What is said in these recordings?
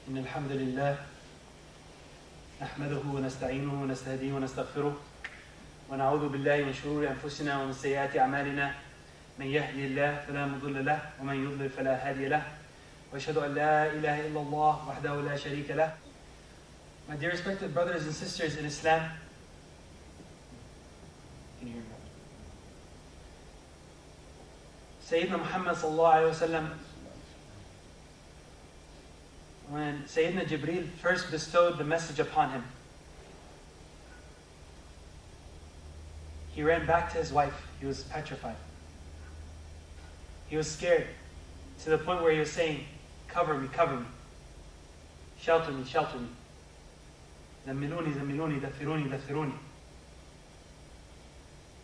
إن الحمد لله نحمده ونستعينه ونستهديه ونستغفره ونعوذ بالله من شرور أنفسنا ومن سيئات أعمالنا من يهدي الله فلا مضل له ومن يضلل فلا هادي له وأشهد أن لا إله إلا الله وحده لا شريك له. My dear respected brothers and sisters in Islam, can you hear me? Sayyidina Muhammad sallallahu alayhi wa sallam, when Sayyidina Jibreel first bestowed the message upon him, he ran back to his wife. He was petrified. He was scared to the point where he was saying, cover me, shelter me, shelter me. Zammiluni, zammiluni, dathiruni, dathiruni.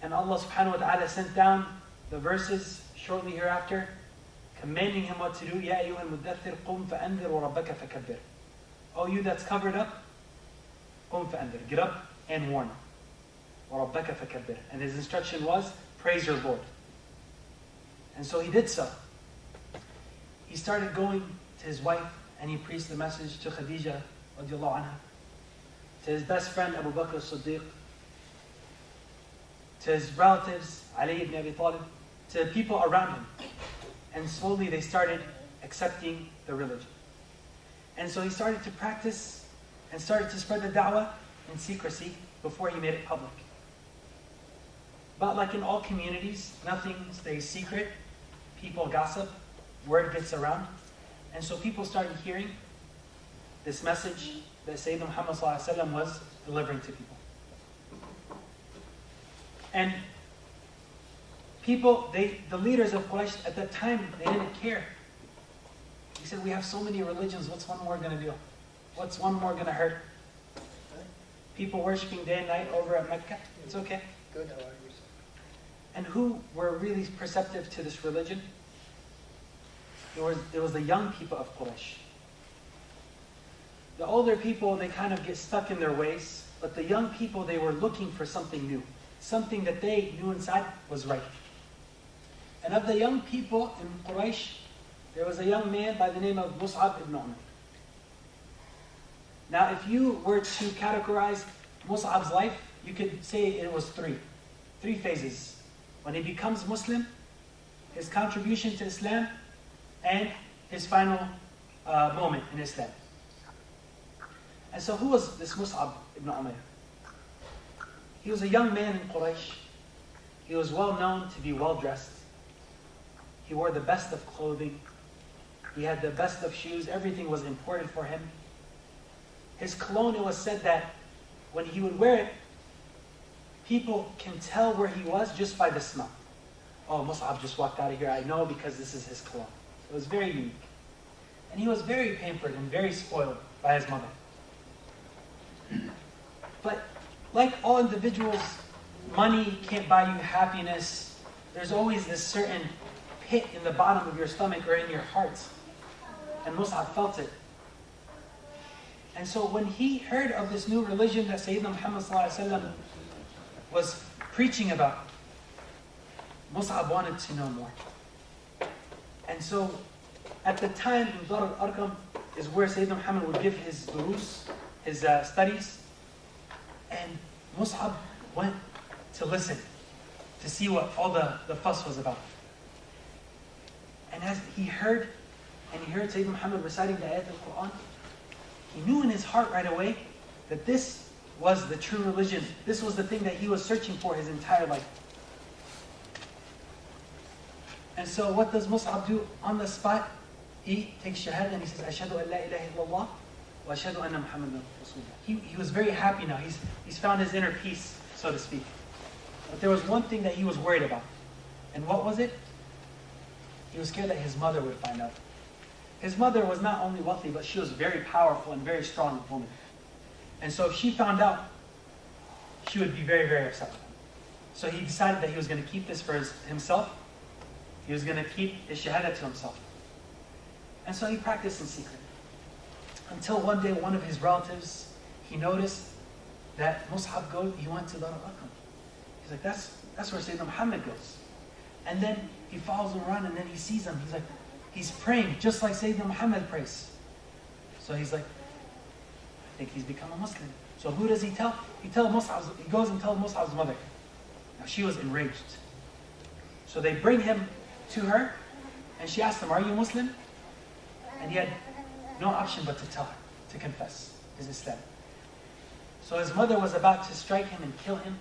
And Allah subhanahu wa ta'ala sent down the verses shortly hereafter, commanding him what to do. Ya ayyuhal muddathir, qum fa'andir wa rabbaka fakabbir. Oh, you that's covered up, qum fa'andir, get up and warn. Wa rabbaka fakabbir. And his instruction was, praise your Lord. And so he did so. He started going to his wife and he preached the message to Khadija radiallahu anha, to his best friend Abu Bakr as-Siddiq, to his relatives Ali ibn Abi Talib, to the people around him. And slowly they started accepting the religion. And so he started to practice and started to spread the da'wah in secrecy before he made it public. But like in all communities, nothing stays secret. People gossip, word gets around. And so people started hearing this message that Sayyidina Muhammad ﷺ was delivering to people. And people, the leaders of Quraysh at that time, they didn't care. He said, we have so many religions, what's one more going to do? What's one more going to hurt? People worshiping day and night over at Mecca, it's okay. Good, how are you? And who were really perceptive to this religion? It was the young people of Quraysh. The older people, they kind of get stuck in their ways, but the young people, they were looking for something new, something that they knew inside was right. And of the young people in Quraysh, there was a young man by the name of Mus'ab ibn Umayr. Now, if you were to categorize Mus'ab's life, you could say it was three phases. When he becomes Muslim, his contribution to Islam, and his final moment in Islam. And so who was this Mus'ab ibn Umayr? He was a young man in Quraysh. He was well known to be well dressed. He wore the best of clothing. He had the best of shoes. Everything was imported for him. His cologne, it was said that when he would wear it, people can tell where he was just by the smell. Oh, Mus'ab just walked out of here. I know because this is his cologne. It was very unique. And he was very pampered and very spoiled by his mother. But like all individuals, money can't buy you happiness. There's always this certain pit in the bottom of your stomach or in your heart. And Mus'ab felt it. And so when he heard of this new religion that Sayyidina Muhammad ﷺ was preaching about, Mus'ab wanted to know more. And so at the time, in Dar al-Arqam is where Sayyidina Muhammad would give his durus, his studies. And Mus'ab went to listen, to see what all the fuss was about. And as he heard Sayyidina Muhammad reciting the ayat al-Quran, he knew in his heart right away that this was the true religion. This was the thing that he was searching for his entire life. And so what does Mus'ab do on the spot? He takes shahada and he says, Ashhadu an la ilaha illallah wa ashhadu anna Muhammadan Rasulullah. He was very happy now. He's found his inner peace, so to speak. But there was one thing that he was worried about. And what was it? He was scared that his mother would find out. His mother was not only wealthy, but she was very powerful and very strong woman. And so if she found out, she would be very, very upset with him. So he decided that he was going to keep this for himself. He was going to keep his shahada to himself. And so he practiced in secret. Until one day, one of his relatives, he noticed that Mus'ab he went to Dar al-Arqam. He's like, that's where Sayyidina Muhammad goes. And then he follows him around and then he sees him. He's praying just like Sayyidina Muhammad prays. So he's like, I think he's become a Muslim. So who does he tell? He goes and tells Mus'ab's mother. Now she was enraged. So they bring him to her, and she asked him, are you Muslim? And he had no option but to tell her, to confess his Islam. So his mother was about to strike him and kill him.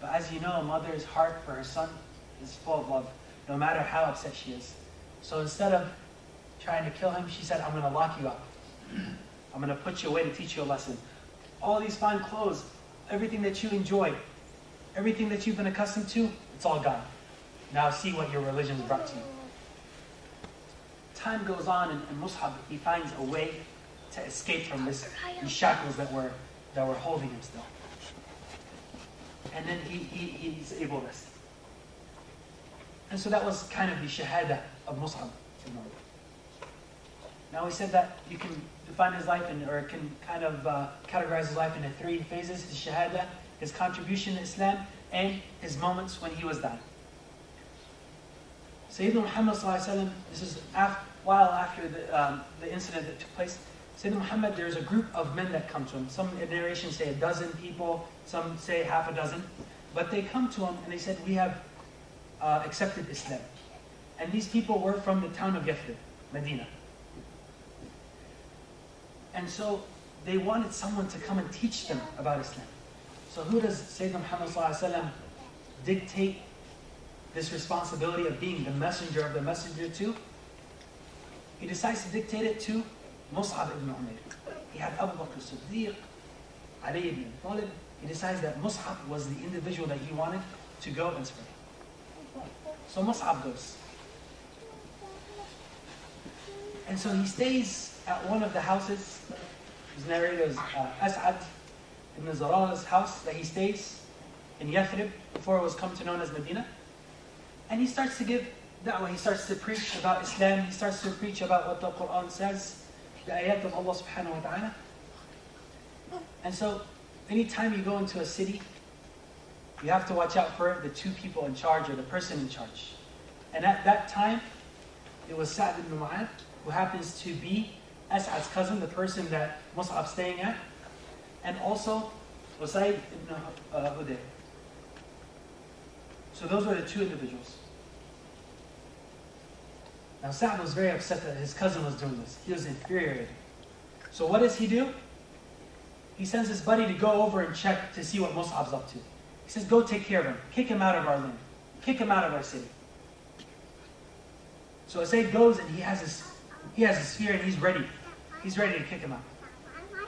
But as you know, a mother's heart for her son is full of love, no matter how upset she is. So instead of trying to kill him, she said, I'm going to lock you up. I'm going to put you away to teach you a lesson. All these fine clothes, everything that you enjoy, everything that you've been accustomed to, it's all gone. Now see what your religion has brought to you. Time goes on, and Mus'ab, he finds a way to escape from these shackles that were holding him still. And then he's able to rest. And so that was kind of the shahada of Mus'ab. Now we said that you can define his life or can kind of categorize his life into 3 phases: his shahada, his contribution to Islam, and his moments when he was dying. Sayyidina Muhammad sallallahu alaihi wasallam, this is while after the incident that took place. Sayyidina Muhammad, there's a group of men that come to him. Some narrations say 12 people, some say half a dozen. But they come to him and they said, we have accepted Islam. And these people were from the town of Yathrib, Medina. And so they wanted someone to come and teach them about Islam. So who does Sayyidina Muhammad sallallahu alaihi wasallam dictate this responsibility of being the messenger of the messenger to? He decides to dictate it to Mus'ab ibn Umair. He had Abu Bakr Siddiq, Ali ibn Talib. He decides that Mus'ab was the individual that he wanted to go and spread. So Mus'ab goes. And so he stays at one of the houses. His narrator is As'ad ibn Zarar's house that he stays in Yathrib before it was come to known as Medina. And he starts to give da'wah. He starts to preach about Islam. He starts to preach about what the Quran says, the ayat of Allah subhanahu wa ta'ala. And so, anytime you go into a city, you have to watch out for the 2 people in charge or the person in charge. And at that time, it was Sa'd ibn Mu'adh, who happens to be As'ad's cousin, the person that Mus'ab's staying at, and also Usayd ibn Hudayr. So those were the 2 individuals. Now Sa'd was very upset that his cousin was doing this. He was infuriated. So what does he do? He sends his buddy to go over and check to see what Mus'ab's up to. He says, go take care of him. Kick him out of our land. Kick him out of our city. So Usayd goes and he has his spear and he's ready. He's ready to kick him out.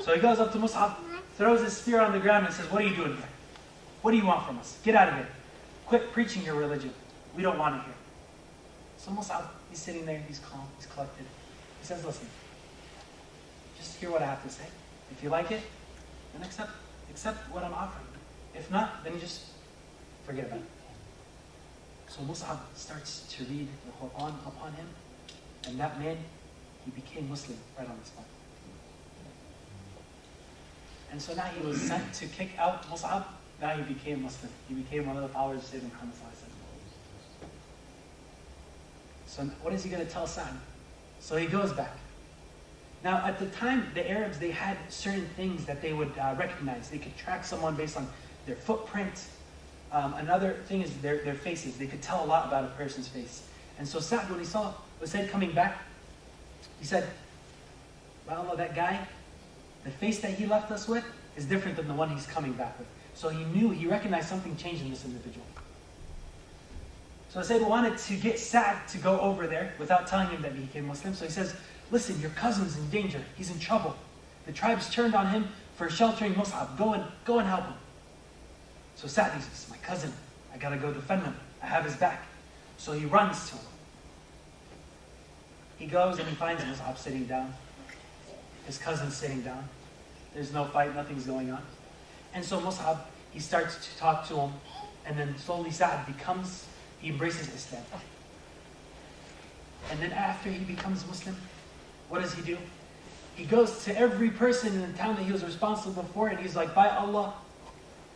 So he goes up to Mus'ab, throws his spear on the ground and says, what are you doing here? What do you want from us? Get out of here. Quit preaching your religion. We don't want it here. So Mus'ab, he's sitting there, he's calm, he's collected. He says, listen, just hear what I have to say. If you like it, then accept what I'm offering. If not, then you just forget about it. So Mus'ab starts to read the Quran upon him, and that man, he became Muslim right on the spot. And so now he was sent to kick out Mus'ab. Now he became Muslim. He became one of the followers of Sayyidina Muhammad. So what is he going to tell Sa'd? So he goes back. Now at the time, the Arabs, they had certain things that they would recognize. They could track someone based on their footprint. Another thing is their faces. They could tell a lot about a person's face. And so Sa'd, when he saw Usayd coming back, he said, by Allah, that guy, the face that he left us with is different than the one he's coming back with. So he recognized something changed in this individual. So Usayd wanted to get Sa'd to go over there without telling him that he became Muslim. So he says, listen, your cousin's in danger. He's in trouble. The tribes turned on him for sheltering Mus'ab. Go and help him. So Sa'd says, my cousin, I gotta go defend him. I have his back. So he runs to him. He goes and he finds Mus'ab sitting down. His cousin's sitting down. There's no fight, nothing's going on. And so Mus'ab, he starts to talk to him, and then slowly Sa'd he embraces Islam. And then after he becomes Muslim, what does he do? He goes to every person in the town that he was responsible for, and he's like, by Allah,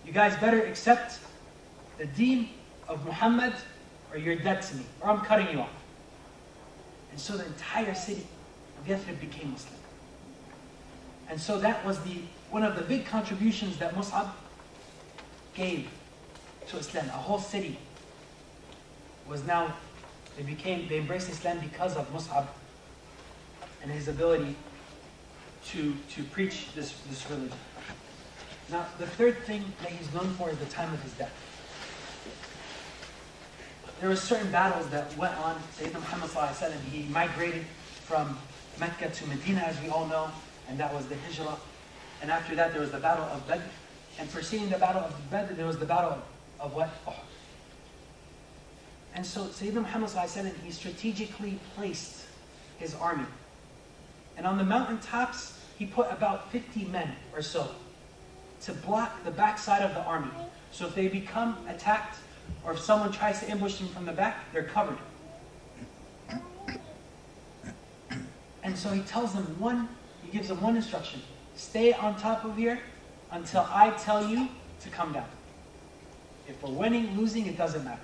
you guys better accept the deen of Muhammad, or you're dead to me, or I'm cutting you off. And so the entire city of Yathrib became Muslim. And so that was one of the big contributions that Mus'ab gave to Islam. A whole city was now, they embraced Islam because of Mus'ab and his ability to preach this religion. Now, the third thing that he's known for is the time of his death. There were certain battles that went on. Sayyidina Muhammad ﷺ, he migrated from Mecca to Medina, as we all know, and that was the Hijrah. And after that, there was the Battle of Badr. And preceding the Battle of Badr, there was the Battle of what? Uhud. And so Sayyidina Muhammad ﷺ, he strategically placed his army. And on the mountaintops, he put about 50 men or so to block the backside of the army. So if they become attacked, or if someone tries to ambush them from the back, they're covered. And so he tells them he gives them one instruction. Stay on top of here until I tell you to come down. If we're winning, losing, it doesn't matter.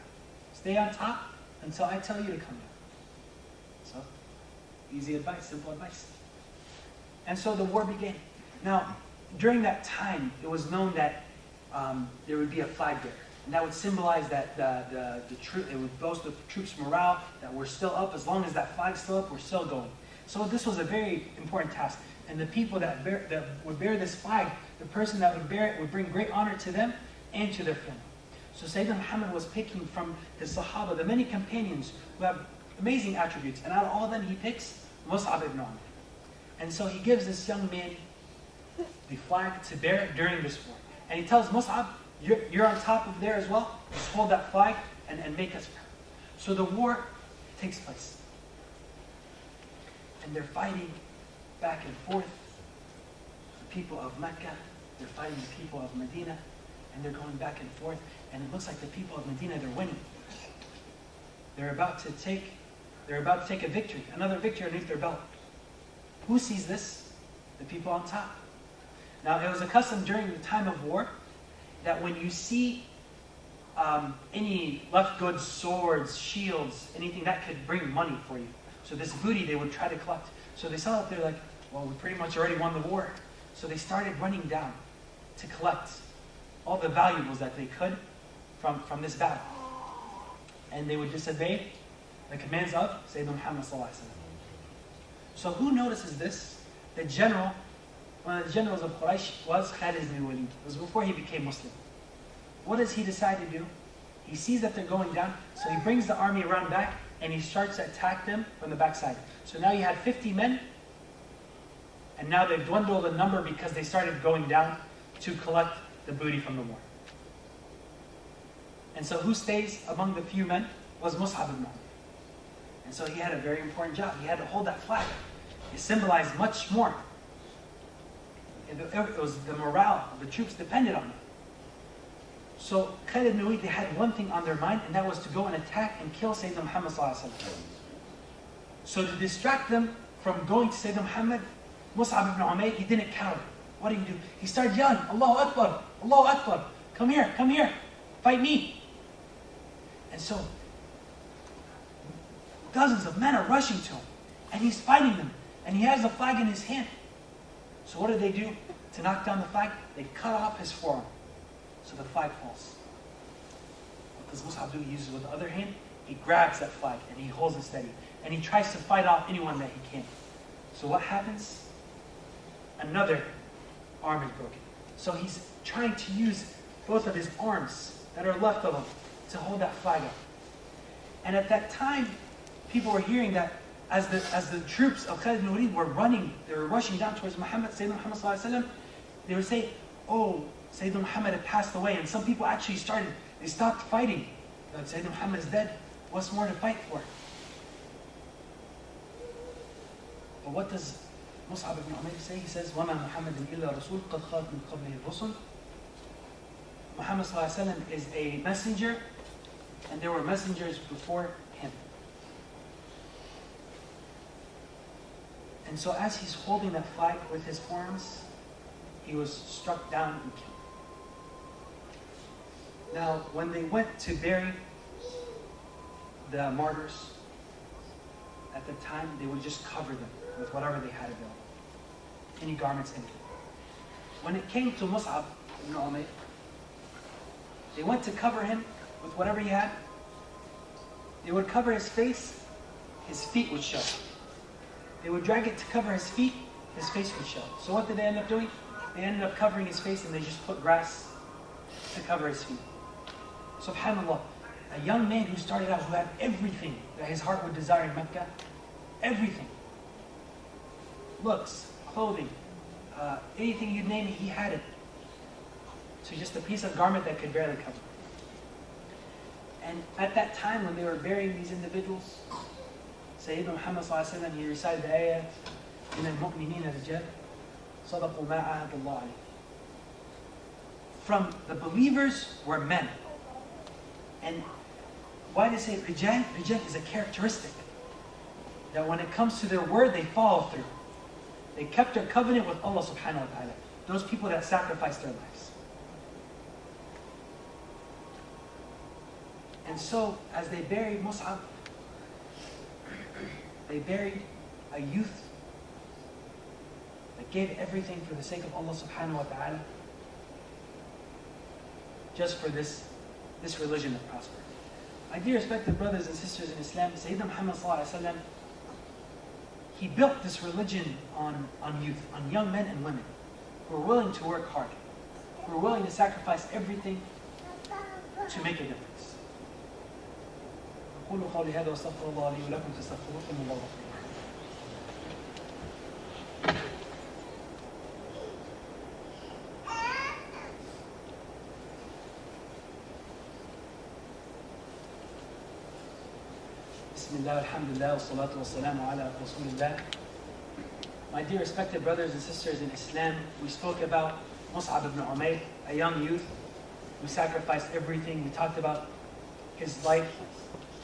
Stay on top until I tell you to come down. So, easy advice, simple advice. And so the war began. Now, during that time, it was known that there would be a flag there. And that would symbolize that it would boast the troops' morale, that we're still up. As long as that flag's still up, we're still going. So this was a very important task. And the people that would bear this flag, the person that would bear it would bring great honor to them and to their family. So Sayyidina Muhammad was picking from his Sahaba, the many companions who have amazing attributes. And out of all of them, he picks Mus'ab ibn Umayr. And so he gives this young man the flag to bear during this war. And he tells Mus'ab, you're on top of there as well. Just hold that flag and make us proud. So the war takes place. And they're fighting back and forth. The people of Mecca, they're fighting the people of Medina, and they're going back and forth. And it looks like the people of Medina, they're winning. They're about to take a victory, another victory underneath their belt. Who sees this? The people on top. Now, it was a custom during the time of war that when you see any left goods, swords, shields, anything that could bring money for you. So this booty they would try to collect. So they saw that they're like, well, we pretty much already won the war. So they started running down to collect all the valuables that they could from this battle. And they would disobey the commands of Sayyidina Muhammad ﷺ. So who notices this? The general, one of the generals of Quraysh was Khalid ibn Walid. It was before he became Muslim. What does he decide to do? He sees that they're going down, so he brings the army around back and he starts to attack them from the backside. So now you had 50 men, and now they've dwindled in number because they started going down to collect the booty from the war. And so who stays among the few men was Mus'ab ibn Umayr. And so he had a very important job. He had to hold that flag. It symbolized much more. It was the morale of the troops depended on it. So Khalid ibn Walid, they had one thing on their mind, and that was to go and attack and kill Sayyidina Muhammad ﷺ. So to distract them from going to Sayyidina Muhammad, Mus'ab ibn Umayr, he didn't cower. What did he do? He started yelling, Allahu Akbar, Allahu Akbar, come here, fight me. And so dozens of men are rushing to him, and he's fighting them, and he has the flag in his hand. So what do? To knock down the flag, they cut off his forearm. So the flag falls. What does Mus'ab do? He uses it with the other hand. He grabs that flag and he holds it steady. And he tries to fight off anyone that he can. So what happens? Another arm is broken. So he's trying to use both of his arms that are left of him to hold that flag up. And at that time, people were hearing that as the troops of Khalid ibn Walid were running, they were rushing down towards Sayyidina Muhammad ﷺ, they would say, oh, Sayyidina Muhammad had passed away. And some people actually they stopped fighting. That Sayyidina Muhammad is dead. What's more to fight for? But what does Mus'ab ibn Umayr say? He says, وَمَا مُحَمَّدٌ إِلَّا رَسُولٌ قَدْ خَلَتْ مِنْ قَبْلِهِ الرُّسُلُ. Muhammad ﷺ is a messenger, and there were messengers before him. And so as he's holding that flag with his forearms, he was struck down and killed. Now, when they went to bury the martyrs, at the time, they would just cover them with whatever they had available. any garments in it. When it came to Mus'ab ibn Umayr, they went to cover him with whatever he had. They would cover his face, his feet would show. They would drag it to cover his feet, his face would show. So what did they end up doing? They ended up covering his face and they just put grass to cover his feet. SubhanAllah, a young man who started out, who had everything that his heart would desire in Mecca, everything. Looks, clothing, anything you'd name it, he had it. So just a piece of garment that could barely cover. And at that time when they were burying these individuals, Sayyidina Muhammad sallallahu alaihi wasallam, he recited the ayah, إِنَّ الْمُؤْمِنِينَ رِجَالٌ صَدَقُوا مَا عَاهَدُوا اللَّهَ عَلَيْهِ. From the believers were men. And why do they say rijal? Rijal is a characteristic. That when it comes to their word, they follow through. They kept their covenant with Allah subhanahu wa ta'ala. Those people that sacrificed their lives. And so, as they buried Mus'ab, they buried a youth that gave everything for the sake of Allah subhanahu wa ta'ala, just for this religion to prosper. My dear respected brothers and sisters in Islam, Sayyidina Muhammad sallallahu alaihi wasallam, he built this religion on youth, on young men and women who are willing to work hard, who are willing to sacrifice everything to make a difference. أقول قولي هذا وأستغفر الله لي ولكم فاستغفروه إنه هو الغفور الرحيم. Bismillah, alhamdulillah, wassalatu wassalamu ala rasulillah. My dear respected brothers and sisters in Islam, we spoke about Mus'ab ibn Umayr, a young youth who sacrificed everything. We talked about his life,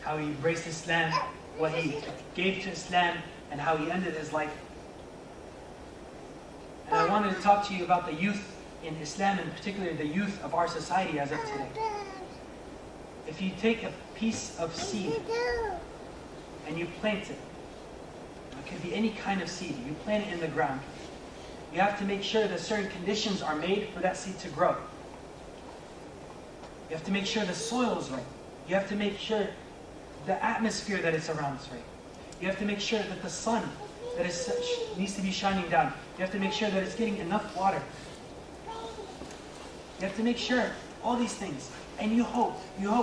how he embraced Islam, what he gave to Islam, and how he ended his life. And I wanted to talk to you about the youth in Islam, and particularly the youth of our society as of today. If you take a piece of seed and you plant it, it could be any kind of seed, you plant it in the ground, you have to make sure that certain conditions are made for that seed to grow. You have to make sure the soil is right. You have to make sure the atmosphere that it's around is right. You have to make sure that the sun that is needs to be shining down. You have to make sure that it's getting enough water. You have to make sure all these things. And you hope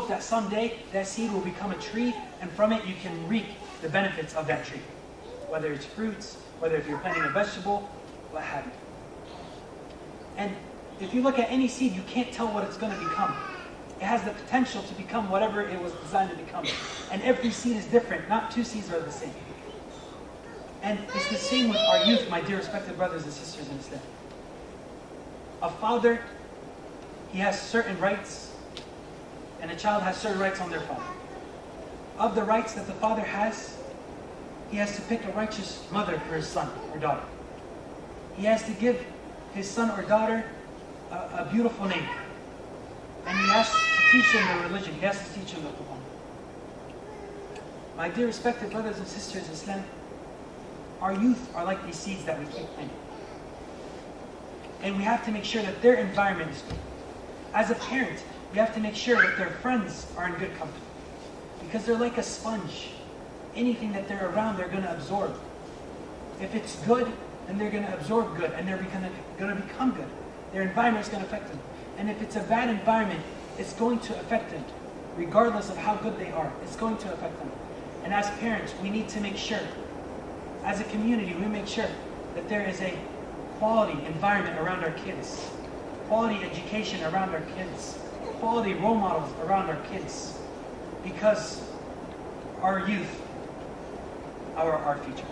that someday that seed will become a tree, and from it you can reap the benefits of that tree. Whether it's fruits, whether if you're planting a vegetable, what have you. And if you look at any seed, you can't tell what it's going to become. It has the potential to become whatever it was designed to become. And every seed is different. Not two seeds are the same. And it's the same with our youth, my dear respected brothers and sisters in Islam. A father, he has certain rights, and a child has certain rights on their father. Of the rights that the father has, he has to pick a righteous mother for his son or daughter. He has to give his son or daughter a beautiful name. And he has to teach them the religion. He has to teach them the Quran. My dear respected brothers and sisters in Islam, our youth are like these seeds that we keep planting. And we have to make sure that their environment is good. As a parent, we have to make sure that their friends are in good company. Because they're like a sponge. Anything that they're around, they're going to absorb. If it's good, then they're going to absorb good, and they're going to become good. Their environment is going to affect them. And if it's a bad environment, it's going to affect them. Regardless of how good they are, it's going to affect them. And as parents, we need to make sure, as a community, we make sure that there is a quality environment around our kids, quality education around our kids, quality role models around our kids, because our youth are our future.